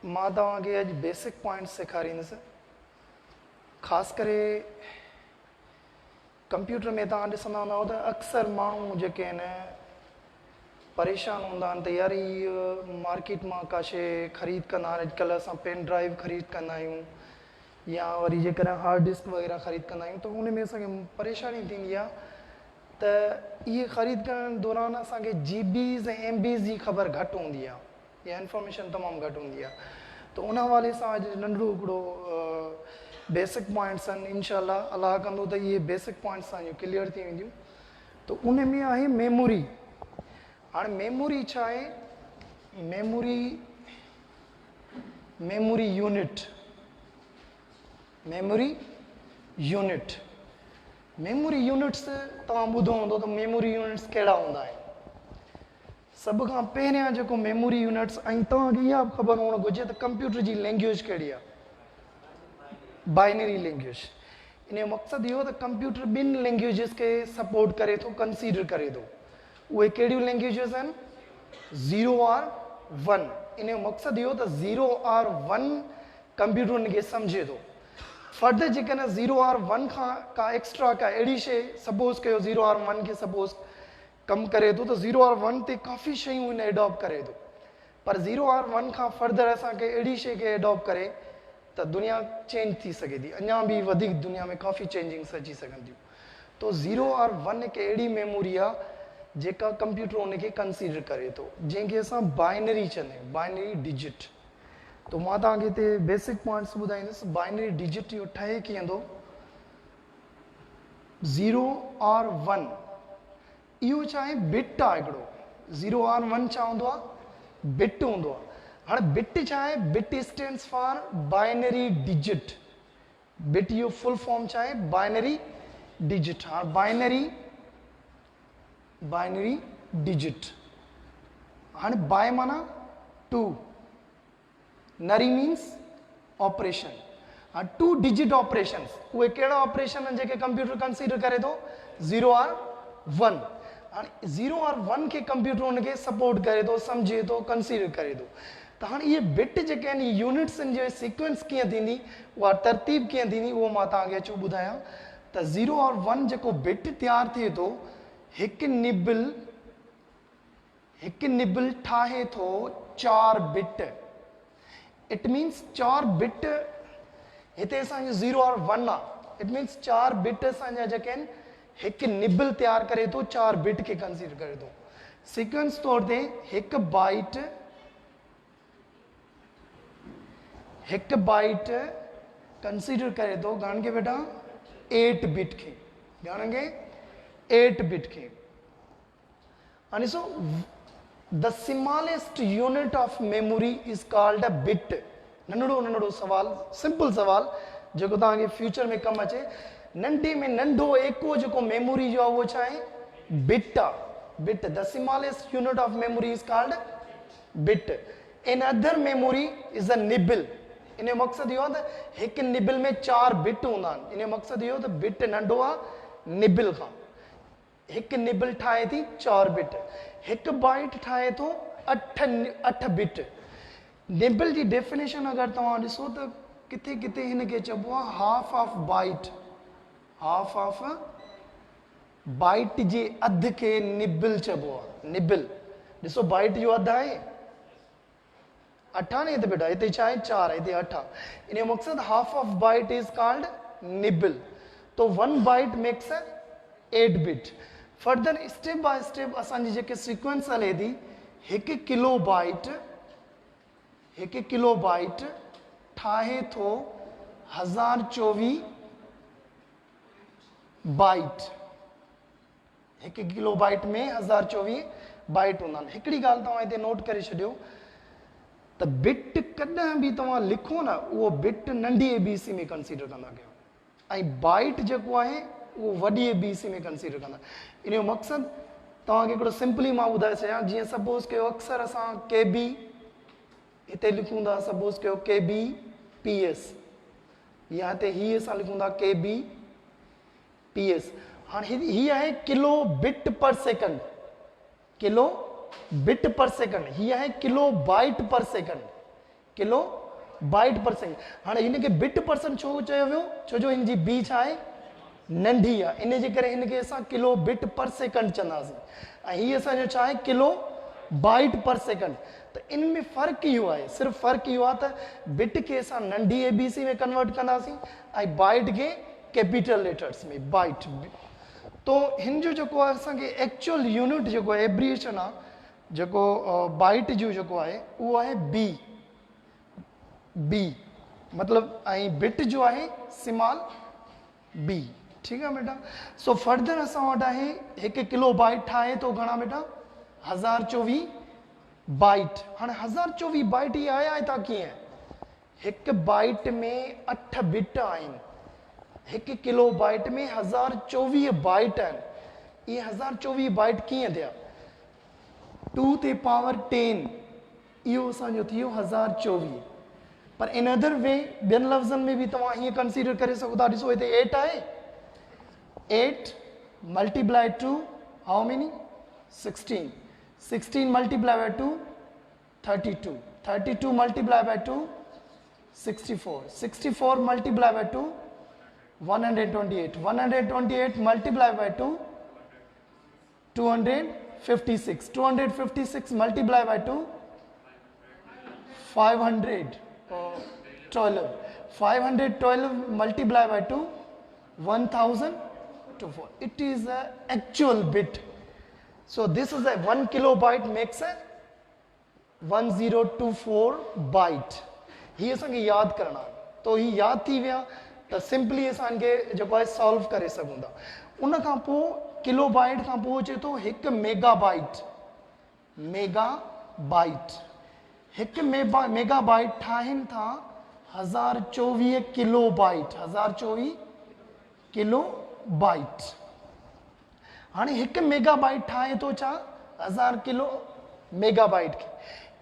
मां तव्हांखे अॼु बेसिक पॉइंट्स सेखारींदुसि। ख़ासि करे कंप्यूटर में तव्हां ॾिसंदा हूंदव त अक्सर माण्हू जेके आहिनि परेशान हूंदा आहिनि त यार इहो मार्केट मां का शइ ख़रीद कंदा आहिनि। अॼुकल्ह असां पेन ड्राइव ख़रीद कंदा आहियूं या वरी जेकॾहिं हार्ड डिस्क वग़ैरह ख़रीद कंदा आहियूं त उन में असांखे परेशानी थींदी आहे त इहे ख़रीद करण दौरान असांखे जीबीज़ ऐं एमबीज़ जी ख़बर घटि हूंदी आहे या इंफॉर्मेशन तमामु घटि हूंदी आहे। त उन हवाले सां अॼु नंढड़ो हिकिड़ो बेसिक पॉइंट्स आहिनि। इनशाला अलाह कंदो त इहे बेसिक पॉइंट्स तव्हांजूं क्लियर थी वेंदियूं। त उन में आहे मेमोरी। हाणे मेमोरी छा आहे? Memory unit. मेमोरी यूनिट्स तव्हां ॿुधो हूंदो त मेमोरी यूनिट्स कहिड़ा हूंदा आहिनि। सभ खां पहिरियां जेको मेमोरी यूनिट्स ऐं तव्हांखे इहा बि ख़बर हुअणु घुरिजे त कंप्यूटर जी लैंग्वेज कहिड़ी आहे? Binary language. इन जो मक़सदु इहो त कंप्यूटर ॿिनि लैंग्वेजिस खे सपोर्ट करे थो, कंसीडर करे थो। उहे कहिड़ियूं लैंग्वेजिस आहिनि? 0 और 1। इन जो मक़सदु इहो त 0 और 1 कंप्यूटर उनखे सम्झे थो। फर्दर जेकॾहिं 0 और 1 खां का एक्स्ट्रा का अहिड़ी शइ सपोज़ कयो 0 और 1 खे सपोज़ कमु करे थो त 0 और 1 ते काफ़ी शयूं हिन एडॉप्ट करे थो। पर 0 और 1 खां फर्दर असांखे अहिड़ी शइ खे एडॉप्ट करे त दुनिया चेंज थी सघे थी, अञा बि वधीक दुनिया में काफ़ी चेंजिंग्स अची सघनि थियूं। तो 0 और 1 हिकु अहिड़ी मेमोरी आहे जेका कंप्यूटर उनखे कंसीडर करे थो, जंहिंखे असां बाइनरी चवंदा आहियूं, बाइनरी डिजिट। तो मां तव्हांखे हिते बेसिक पॉइंट्स ॿुधाईंदुसि। बाइनरी डिजिट इहो ठहे कीअं थो? 0 और 1 इहो छा आहे? बिट आहे हिकिड़ो। 0 और 1 छा हूंदो आहे? बिट हूंदो आहे। हाणे बिट छा आहे? Bit stands for binary digit. Bit जो फुल फॉर्म छा आहे? Binary digit. हाणे बाइनरी डिजिट। हाणे बाय माना 2, नरी मीन्स ऑपरेशन। हाँ 2 डिजिट ऑपरेशंस। उहे कहिड़ा ऑपरेशन आहिनि जेके कंप्यूटर कंसीडर करे थो? 0 और 1। हाणे 0 और 1 खे कंप्यूटर उनखे सपोर्ट करे थो, सम्झे थो, कंसीडर करे थो। त हाणे इहे बिट जेके आहिनि यूनिट्स जो सीक्वेंस कीअं थींदी, उहा तरतीब कीअं थींदी, उहो मां तव्हांखे अचो ॿुधायां। त 0 और 1 जेको बिट तयारु थिए थो, हिकु निबल ठाहे थो 4 बिट। इट मीन्स 4 बिट हिते असांजो 0 और 1 आहे। इट मीन्स 4 बिट असांजा जेके आहिनि हिकु निबल तयारु करे थो, 4 बिट खे कंसीडर करे थो। सीक्वेंस तौर ते हिकु बाइट कंसीडर करे थो घणनि खे बेटा? 8 बिट खे। घणनि खे? 8 बिट खे। हाणे ॾिसो, the smallest unit of memory is called a bit. नंढड़ो सवाल, सिंपल सवाल जेको तव्हांखे फ्यूचर में कमु अचे। नंढे में नंढो एको जेको मेमोरी जो आहे उहो छा आहे? बिट आहे। Bit. The smallest unit of memory is called bit. In other memory is a nibble. इन जो मक़सदु इहो आहे त हिकु निबल में 4 बिट हूंदा आहिनि। इन जो मक़सदु इहो त बिट नंढो आहे निबल खां। हिकु निबल ठाहे थी 4 बिट। हिकु बाइट ठाहे थो 8 बिट। निबल जी डेफिनेशन अगरि तव्हां ॾिसो त किथे किथे हिनखे चइबो आहे half of byte. Half of byte जे अधु खे निबल चइबो आहे। निबल। ॾिसो बाइट जो अधु आहे 8 आहे न हिते बेटा, हिते छा आहे? 4 आहे, हिते 8 आहे। इन जो मक़सदु half of byte is called nibble. तो 1 byte makes 8 bit. Further step by step असांजी जेके सीक्वेंस हले थी, हिकु किलो बाइट ठाहे थो 1024 बाइट। हिकु किलो बाइट में 1024 बाइट हूंदा आहिनि। हिकिड़ी ॻाल्हि तव्हां हिते नोट करे छॾियो त बिट कॾहिं बि तव्हां लिखो न, उहो बिट नंढी ABC में कंसीडर कंदा कयो, ऐं बाइट जेको आहे उहो वॾी ABC में कंसीडर कंदा। इन जो मक़सदु तव्हांखे हिकिड़ो सिंपली मां ॿुधाए छॾियां। जीअं सपोज़ कयो अक्सर असां KB हिते लिखूं था, सपोज़ कयो KBPS, या हिते हीअ असां लिखूं था KBPS। हाणे हीअ आहे किलो बिट पर सेकंड। किलो बिट पर सेकंड। हीअ आहे किलो बाइट पर सेकंड। किलो बाइट पर सेकेंड। हाँ इनके बिट परसेंट छो चयो वियो, छो जो इन जी बी छा आहे नंढी आहे, इन जे करे हिनखे असां किलो बिट पर सेकंड चवंदासीं, ऐं हीअ असांजो छा आहे किलो बाइट पर सेकंड। त इन में फ़र्क़ु इहो आहे, सिर्फ़ु फ़र्क़ु इहो आहे त बिट खे असां नंढी ABC में कन्वर्ट कंदासीं ऐं बाइट खे कैपिटल लेटर्स में बाइट। तो हिन जो जेको आहे असांखे एक्चुअल यूनिट जेको आहे एब्रिएशन आहे जेको बाइट जो जेको आहे उहो आहे बी मतलब ऐं बिट जो आहे स्मॉल बी। ठीक है बेटा। सो फर्दर असां वटि आहे हिकु किलो बाइट ठाहे थो घणा बेटा 1024 बाइट। हाँ 1024 बाइट ये आया था कीअं, हिकु बाइट में 8 बिट आहिनि, हिकु किलो बाइट में 1024 बाइट आहिनि। ये 1024 बाइट कीअं थिया 2 ते पावर 10 इहो असांजो थियो 1024। पर इन अदर वे ॿियनि लफ़्ज़नि में भी तव्हां हीअं कंसीडर करे सघो था। ॾिसो हिते 8 आहे, 8 multiply two how many 16, 16 multiplied by 2 32, 32 multiplied by 2 64, 64 multiplied by 2 128, 128 multiplied by 2 256, 256 multiplied by 2 512, 512 multiplied by 2 1024. It is the actual bit. So this is a 1 kilobyte makes a 1024 byte। ही असांखे यादि करणा, तो ही यादि थी विया त सिंपली असांखे जेको आहे सॉल्व करे सघूं था। उन खां पोइ किलो बाइट खां पोइ अचे थो हिकु मेगा बाइट। मेगा बाइट हिकु मेगा बाइट ठाहिनि था 1024 किलो बाइट, 1024 किलो बाइट। हाँ हिकु मेगा बाइट ठाहे थो छा 1000 किलो मेगा बाइट खे।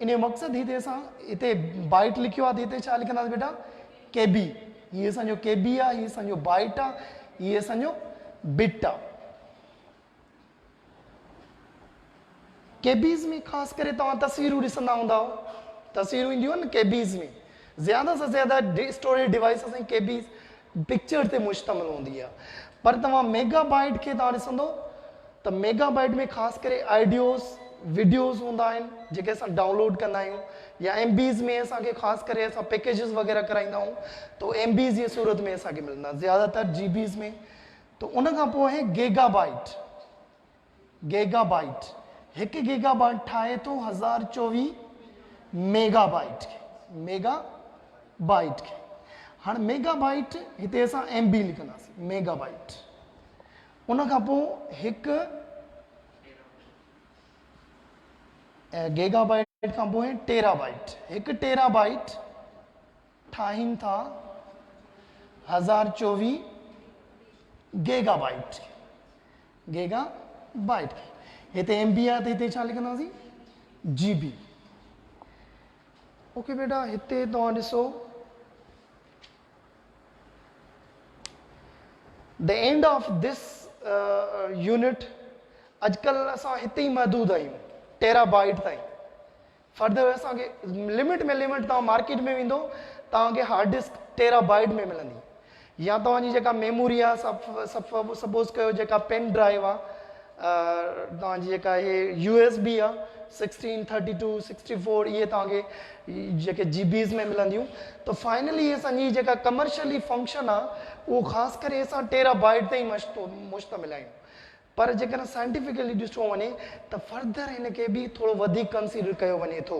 इन जो मक़सदु हिते असां हिते बाइट लिखियो आहे, हिते छा लिखंदासीं बेटा KB। हीअ असांजो KB आहे, हीअ असांजो बाइट आहे, हीअ असांजो बिट आहे। केबीज़ में ख़ासि करे तव्हां तस्वीरूं ॾिसंदा हूंदा, तस्वीरूं ईंदियूं आहिनि न केबीज़ में। ज़्यादा से ज़्यादा स्टोरेज डिवाइस असांजी केबीज़ पिक्चर ते मुश्तमिल हूंदी आहे। पर तव्हां मेगा बाइट खे तव्हां ॾिसंदो त मेगा बाइट में ख़ासि करे आइडियोज़ वीडियोज़ हूंदा आहिनि जेके असां डाउनलोड कंदा आहियूं, या MBs में असांखे ख़ासि करे असां पैकेजिस वग़ैरह कराईंदा आहियूं तो MBs जी सूरत में असांखे मिलंदा, ज़्यादातर GBs में। तो उन खां पोइ आहे गीगा बाइट। गीगा बाइट हिकु गीगा बाइट ठाहे थो 1024 मेगा बाइट खे, मेगा बाइट खे। हाँ मेगा बाइट हिते असां MB लिखंदासीं मेगा बाइट। उन खां पोइ हिकु गीगा बाइट खां पोइ टेरा बाइट। हिकु टेरा बाइट ठाहिनि था 1024 गीगा बाइट खे, गीगा बाइट खे। हिते MB आहे त हिते छा लिखंदासीं GB। ओके बेटा हिते तव्हां ॾिसो the end of this unit. अॼुकल्ह असां हिते ई महदूद आहियूं टेरा बाइट ताईं। फर्दर असांखे लिमिट में लिमिट तव्हां मार्केट में वेंदो तव्हांखे हार्ड डिस्क टेरा बाइट में मिलंदी, या तव्हांजी जेका मेमोरी आहे सपोज़ कयो जेका पेन ड्राइव आहे तव्हांजी जेका इहे USB आहे 16, 32, 64 इहे तव्हांखे जेके GBs में मिलंदियूं। तो फाइनली असांजी जेका कमर्शियली फंक्शन आहे उहो ख़ासि करे असां टेरा बाइट ते ई मुश्तमिल आहियूं। पर जेकॾहिं साइंटिफिकली ॾिसो वञे त फर्दर हिनखे बि थोरो वधीक कंसीडर कयो वञे थो।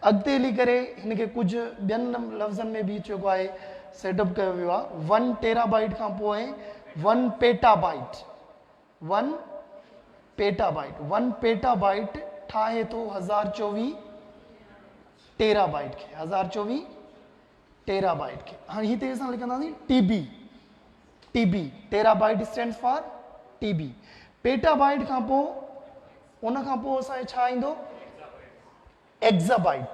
अॻिते हली करे हिनखे कुझु ॿियनि लफ़्ज़नि में बि जेको आहे सेटअप कयो वियो आहे। 1 टेरा बाइट खां पोइ 1 peta byte. 1 peta byte, 1 peta byte ठाहे थो 1024 टेरा बाइट खे, 1024 टेरा बाइट खे। हाणे हिते असां लिखंदासीं TB। Tera byte stands for TB। Peta byte खां पोइ उन खां पोइ असांजो छा ईंदो एक्ज़ाबाइट।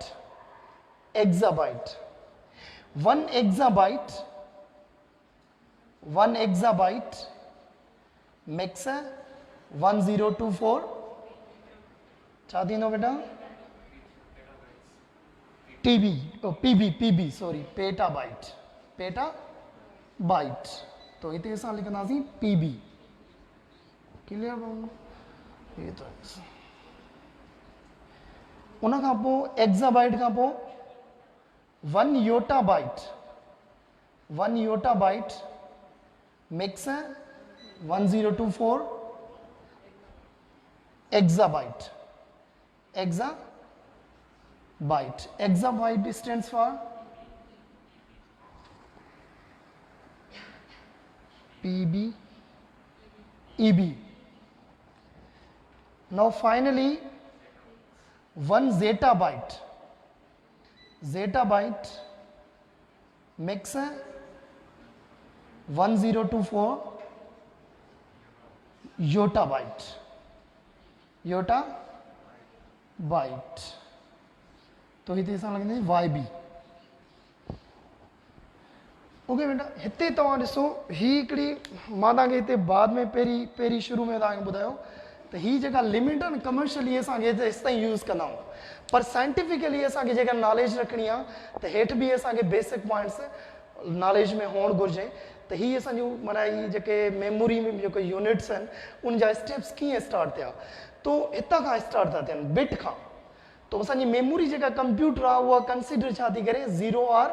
एक्ज़ाबाइट 1 एक्ज़ाबाइट, 1 एक्ज़ाबाइट मेक्स 1024 छा थींदो बेटा TB PB PB sorry petabyte petabyte तो इतने असां लिखंदासीं पीबी क्लियर भाऊ ये तो उन खां पोइ एक्साबाइट खां पोइ 1 yottabyte makes a 1024 exabyte stands for PB EB. Now finally 1 zettabyte makes a 1024 yottabyte तो हिते असां लॻंदे YB ओके बेटा हिते तव्हां ॾिसो ही हिकिड़ी मां तव्हांखे हिते बाद में पहिरीं शुरू में तव्हांखे ॿुधायो त ही जेका लिमिट आहे न कमर्शियली असांखे हेसि ताईं यूज़ कंदा आहियूं पर साइंटिफिकली असांखे जेका नॉलेज रखणी आहे त हेठि बि असांखे बेसिक पॉइंट्स नॉलेज में हुअणु घुरिजे त ही असांजूं माना ही जेके मेमोरी में जेके यूनिट्स आहिनि उन जा स्टेप्स कीअं स्टार्ट थिया तो हितां खां स्टार्ट था थियनि बिट खां तो असांजी मेमोरी जेका कंप्यूटर आहे उहा कंसिडर छा थी करे 0 और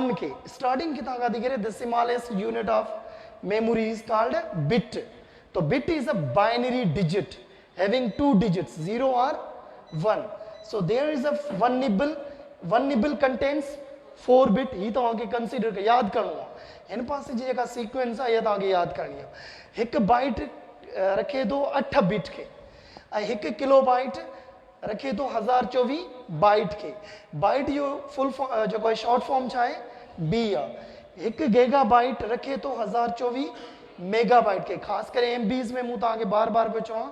1 खे स्टार्टिंग किथां खां थी करे the smallest unit of memory is called bit तो bit is a binary digit having 2 digits 0 और 1 so there is a one nibble contains 4 bit ही तव्हांखे कंसिडर के यादि करिणो आहे हिन पासे जी जेका सीक्वेंस आहे इहा तव्हांखे यादि करणी आहे हिकु बाइट रखे थो 8 बिट खे ऐं हिकु किलो बाइट रखे थो 1024 बाइट खे बाइट जो फुल जेको शॉर्ट फॉर्म छा आहे बी आहे हिकु गीगा बाइट रखे थो 1024 मेगाबाइट खे ख़ासि करे MBs में मूं तव्हांखे बार बार पियो चवां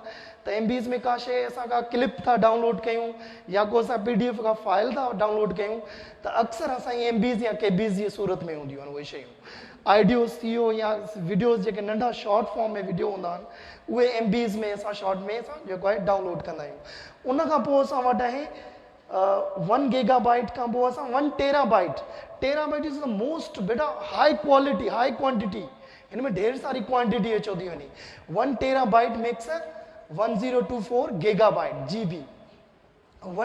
त MBs में का शइ असां का क्लिप था डाउनलोड कयूं या को असां PDF का फाइल था डाउनलोड कयूं त अक्सर असांजी MBs या KBs जी सूरत में हूंदियूं आहिनि उहे शयूं आइडियोस थी वियो या वीडियोस जेके नंढा शॉर्ट फॉर्म में वीडियो हूंदा आहिनि उहे MBs में असां शॉर्ट में असां जेको आहे डाउनलोड कंदा आहियूं उन खां पोइ असां वटि आहे 1 गीगाबाइट खां पोइ असां 1 टेराबाइट इज़ द मोस्ट बेटा हाई क्वांटिटी हिन में ढेर सारी क्वांटिटी अचो थी वञे 1 terabyte makes 1024 gigabyte GB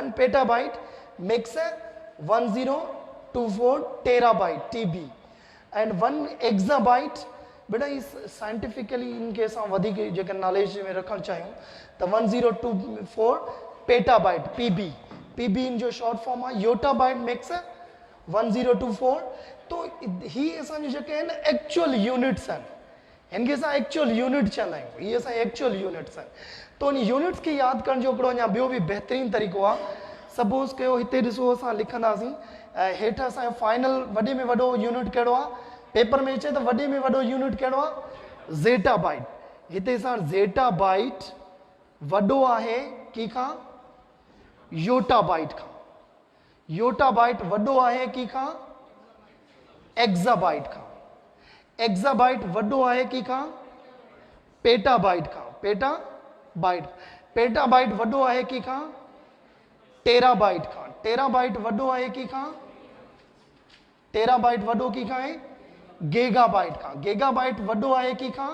1 petabyte makes 1024 terabyte TB and 1 exabyte बेटा इस साइंटिफिकली इनके असां वधीक जेका नॉलेज में रखणु चाहियूं त 1024 पेटाबाइट PB इन जो शॉर्ट फॉर्म आहे योटाबाइट मेक्स 1024 तो ही असांजो जेके आहिनि एक्चुअल यूनिट्स आहिनि हिनखे असां एक्चुअल यूनिट चवंदा आहियूं ही असां एक्चुअल यूनिट्स आहिनि तो इन यूनिट्स खे यादि करण जो हिकिड़ो अञा ॿियो बि बहितरीनु तरीक़ो आहे सपोज़ कयो हिते ॾिसो असां लिखंदासीं ऐं हेठि असांजो फाइनल वॾे में वॾो यूनिट कहिड़ो आहे पेपर में अचे त वॾे में वॾो यूनिट कहिड़ो आहे ज़ेटाबाइट हिते असां ज़ेटाबाइट वॾो आहे कंहिंखां योटाबाइट खां योटाबाइट वॾो आहे कंहिंखां एक्साबाइट खां एक्साबाइट वॾो आहे कंहिंखां पेटाबाइट खां पेटाबाइट वॾो आहे कंहिंखां टेराबाइट खां टेराबाइट वॾो आहे कंहिंखां टेराबाइट वॾो कंहिंखां आहे गीगाबाइट खां गीगाबाइट वॾो आहे कंहिंखां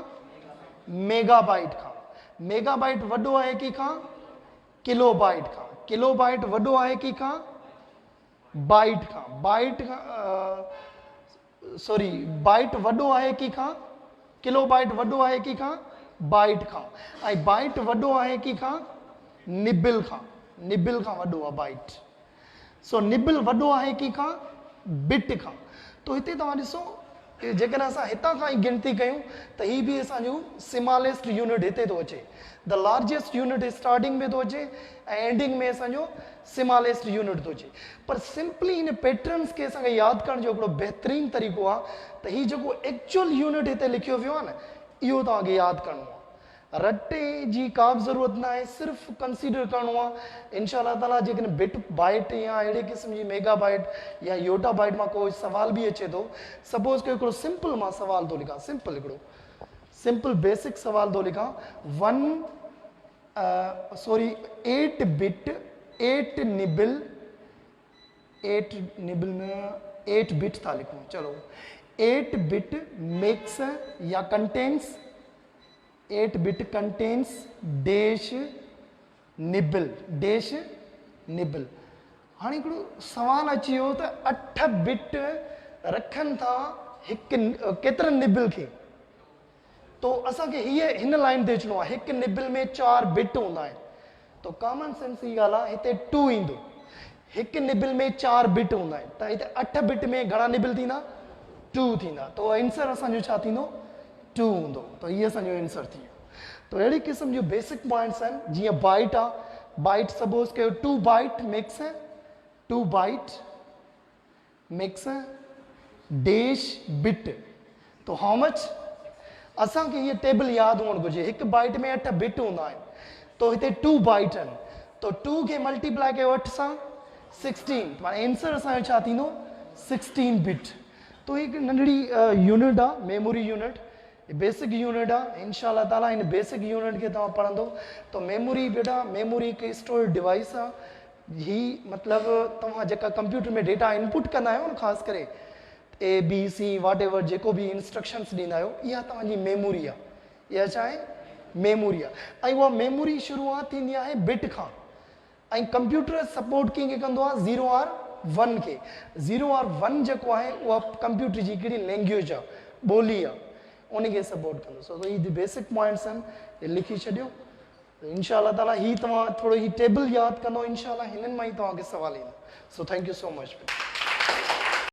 मेगाबाइट खां मेगाबाइट वॾो आहे कंहिंखां किलोबाइट खां किलोबाइट वॾो आहे कंहिंखां बाइट खां सॉरी बाइट वॾो आहे कंहिंखां किलोबाइट वॾो आहे कंहिंखां बाइट खां ऐं बाइट वॾो आहे कंहिंखां निबिल खां वॾो आहे बाइट सो निबिल वॾो आहे कंहिंखां बिट खां तो हिते तव्हां ॾिसो जेकॾहिं असां हितां खां ई गिनती कयूं त ही बि असांजो स्मॉलेस्ट यूनिट हिते थो अचे द लार्जेस्ट यूनिट स्टार्टिंग में थो अचे ऐं एंडिंग में असांजो स्मॉलेस्ट यूनिट थो अचे पर सिंपली इन पैटर्न्स खे असांखे यादि करण जो हिकिड़ो बहितरीनु तरीक़ो आहे त ही जेको एक्चुअल यूनिट हिते लिखियो वियो आहे न इहो तव्हांखे यादि करिणो आहे रटे जी का बि ज़रूरत न आहे सिर्फ़ु कंसीडर करिणो आहे इंशाअल्लाह ताला जेकॾहिं बिट बाइट या अहिड़े क़िस्म जी मेगाबाइट या योटाबाइट मां कोई सवाल बि अचे थो सपोज़ कि हिकिड़ो सिंपल मां सवाल थो लिखां सिंपल बेसिक सवाल थो लिखां 8 बिट 8 निबिल 8 निबल में 8 बिट था लिखूं, चलो 8 बिट मेक्स या contains 8 bit contains dash nibble dash nibble. हाँ हिकिड़ो सवाल अची वियो त 8 बिट रखनि था हिकु केतिरनि निबल खे, तो असांखे हीअ हिन लाइन ते अचिणो आहे, हिकु निबल में 4 बिट हूंदा आहिनि, तो कॉमन सेंस ई ॻाल्हि आहे हिते 2 ईंदो, हिकु निबल में 4 बिट हूंदा आहिनि, त हिते 8 बिट में घणा निबल थींदा 2 थींदा, तो आंसर असांजो छा थींदो 2 हूंदो, तो इहे असांजो आंसर थी वियो। तो अहिड़ी क़िस्म जूं बेसिक पॉइंट्स आहिनि, जीअं बाइट आहे, बाइट सपोज कयो 2 byte makes 2 byte makes dash bit, तो हाउ मच असांखे ये टेबल याद हुअणु घुरिजे, हिकु बाइट में 8 बिट हूंदा आहिनि, तो हिते 2 बाइट आहिनि, तो 2 खे मल्टीप्लाई कयो 8 सां 16, माना आंसर असांजो छा थींदो 16 बिट। तो हिकु नंढड़ी यूनिट आहे मेमोरी यूनिट, बेसिक यूनिट आहे, इंशाअल्लाह ताला इन बेसिक यूनिट खे तव्हां पढ़ंदो, तो मेमोरी बेटा मेमोरी हिकु स्टोरेज डिवाइस आहे, ही मतिलबु तव्हां जेका कंप्यूटर में डेटा इनपुट कंदा आहियो न, ख़ासि करे ABC वॉट एवर जेको बि इंस्ट्रक्शन्स ॾींदा आहियो, इहा तव्हांजी मेमोरी आहे, इहा छा आहे मेमोरी आहे, ऐं उहा मेमोरी शुरूआत थींदी आहे बिट खां, ऐं कंप्यूटर सपोर्ट कंहिंखे कंदो आहे 0 और 1 खे, 0 और 1 जेको आहे उहा कंप्यूटर जी हिकिड़ी लैंग्वेज आहे, ॿोली आहे, उनखे सपोर्ट कंदो। सो ही बेसिक पॉइंट्स आहिनि, हे लिखी छॾियो, इंशाअल्लाह ताला ही तव्हां थोरो ही टेबल यादि कंदो, इंशाअल्लाह हिननि मां ई तव्हांखे सवाल ईंदा। So thank you so much.